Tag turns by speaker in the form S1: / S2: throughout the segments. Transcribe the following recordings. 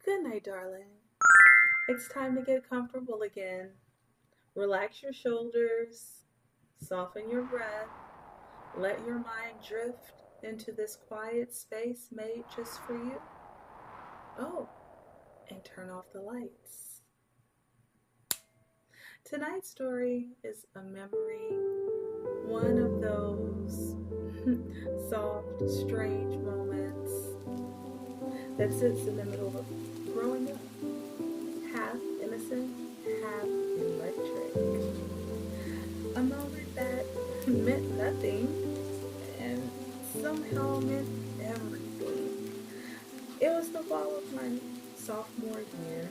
S1: Good night, darling. It's time to get comfortable again. Relax your shoulders, soften your breath, let your mind drift into this quiet space made just for you. Oh, and turn off the lights. Tonight's story is a memory, one of those soft, strange moments that sits in the middle of growing up, half innocent, half electric. A moment that meant nothing and somehow meant everything. It was the fall of my sophomore year,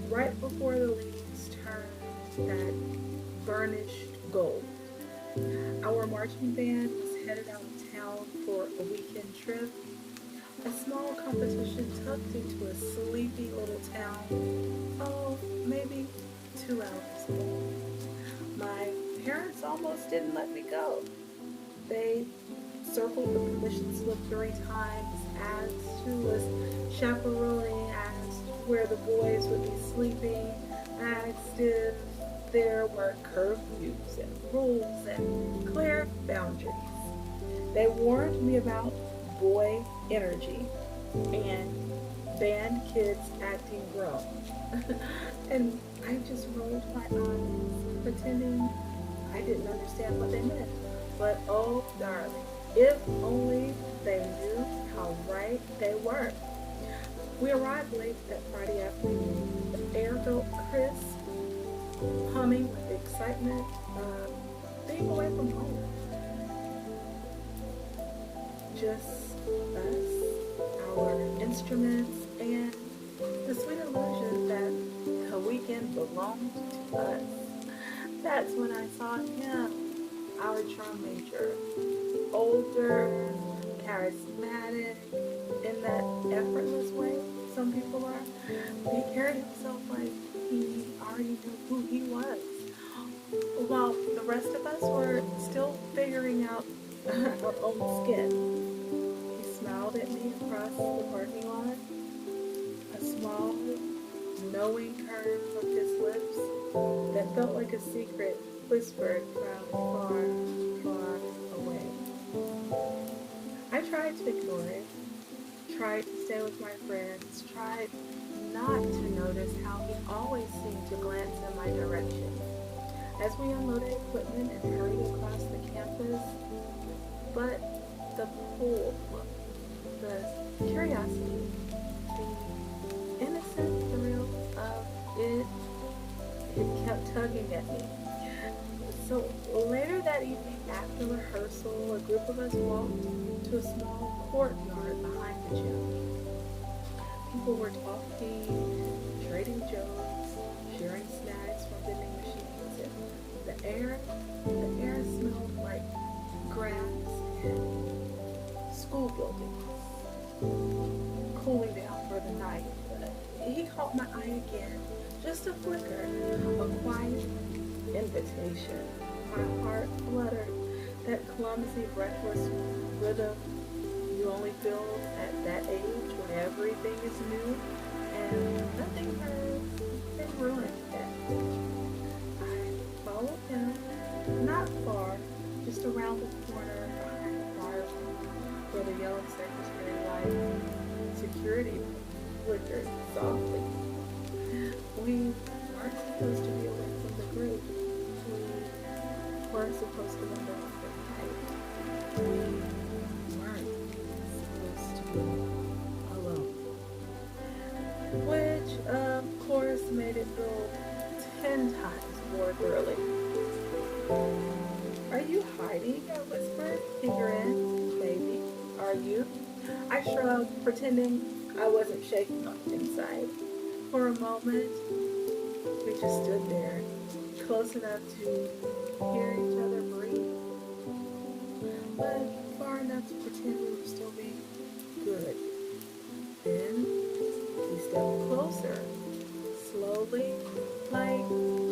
S1: right before the leaves turned that burnished gold. Our marching band was headed out of town for a weekend trip, a small competition tucked into a sleepy little town, oh, maybe 2 hours away. My parents almost didn't let me go. They circled the permission slip 3 times, asked who was chaperoning, asked where the boys would be sleeping, asked if there were curfews and rules and clear boundaries. They warned me about boy energy and band kids acting grown. And I just rolled my eyes, pretending I didn't understand what they meant. But oh, darling, if only they knew how right they were. We arrived late that Friday afternoon. The air felt crisp, humming with the excitement of being away from home. Just us, our instruments, and the sweet illusion that the weekend belonged to us. That's when I saw him, our drum major, older, charismatic, in that effortless way some people are. He carried himself like he already knew who he was, while the rest of us were still figuring out our own skin. He smiled at me across the parking lot, a small, knowing curve of his lips that felt like a secret whispered from far, far away. I tried to ignore it, tried to stay with my friends, tried not to notice how he always seemed to glance in my direction as we unloaded equipment and hurried across the campus. But the pull, the curiosity, the innocent thrill of it kept tugging at me. So later that evening, after rehearsal, a group of us walked to a small courtyard behind the gym. People were talking, trading jokes, sharing snacks from vending machines, and the air smelled like grass and school buildings, cooling down for the night. But he caught my eye again, just a flicker, a quiet invitation. My heart fluttered, that clumsy, breathless rhythm you only feel at that age when everything is new and nothing has been ruined yet. I followed him, not far, just around the corner behind the bar where the yellow secretary light security flickered softly. We weren't supposed to be away from the group. We weren't supposed to wander off at night. We weren't supposed to be alone. Which, of course, made it feel 10 times more thrilling. Are you hiding? I whispered. Finger in, baby. Are you? I shrugged, pretending I wasn't shaking on the inside. For a moment, we just stood there, close enough to hear each other breathe, but far enough to pretend we were still being good. Then he stepped closer, slowly, like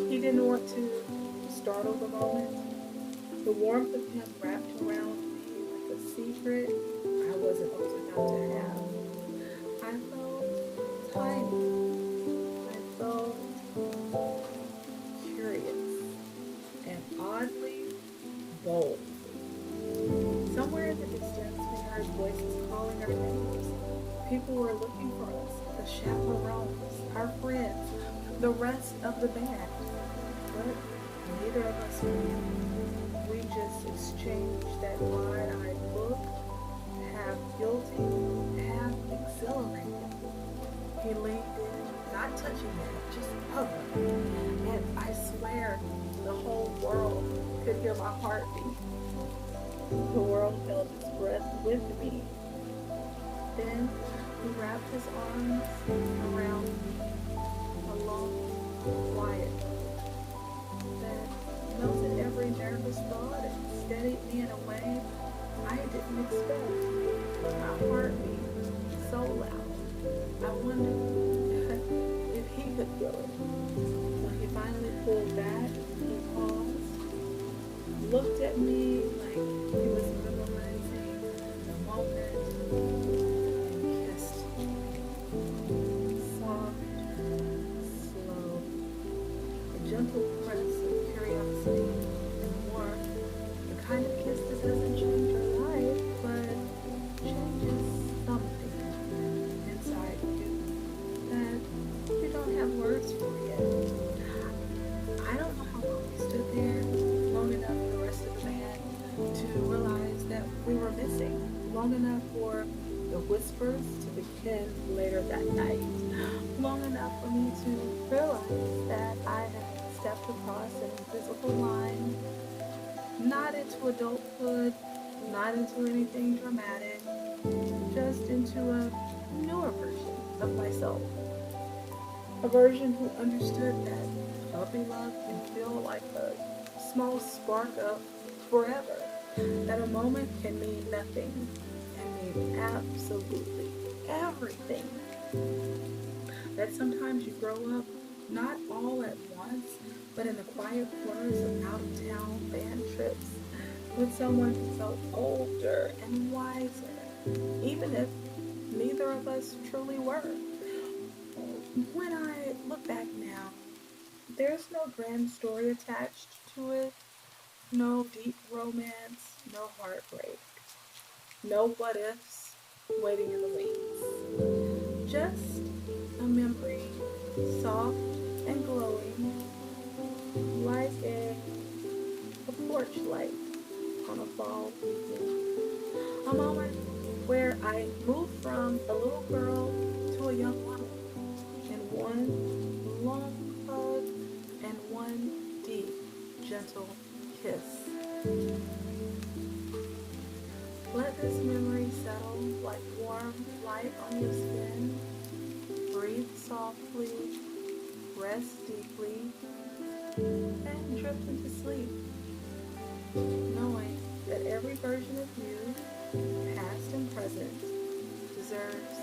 S1: he didn't want to startle the moment. The warmth of him wrapped around me like a secret I wasn't about to have. I felt People were looking for us, the chaperones, our friends, the rest of the band. But neither of us knew. We just exchanged that wide-eyed look, half guilty, half exhilarated. He leaned in, not touching it, just hovering. And I swear, the whole world could hear my heartbeat. The world held its breath with me. Then he wrapped his arms around me, a long, quiet that melted every nervous thought and steadied me in a way I didn't expect. My heart beat so loud, I wondered if he could feel it. When he finally pulled back, he paused, looked at me like he was memorizing the moment, and kissed me. Soft, slow, a gentle press of curiosity and warmth, the kind of kiss that doesn't change your life, but changes something inside you that you don't have words for yet. I don't know how long we stood there, long enough for the rest of the band to realize that we were missing, long enough for the whispers to begin later that night, long enough for me to realize that I had stepped across an invisible line, not into adulthood, not into anything dramatic, just into a newer version of myself. A version who understood that puppy love can feel like a small spark of forever, that a moment can mean nothing and mean absolutely everything. That sometimes you grow up not all at once, but in the quiet corners of out of town band trips with someone who felt older and wiser, even if neither of us truly were. When I look back now, there's no grand story attached to it, no deep romance, no heartbreak, no what ifs waiting in the wings. Just a memory, soft and glowing, like a porch light on a fall evening. A moment where I moved from a little girl to a young woman in one long hug and one deep, gentle kiss. Let this memory settle like warm light on your skin. Breathe softly, rest deeply, and drift into sleep, knowing that every version of you, past and present, deserves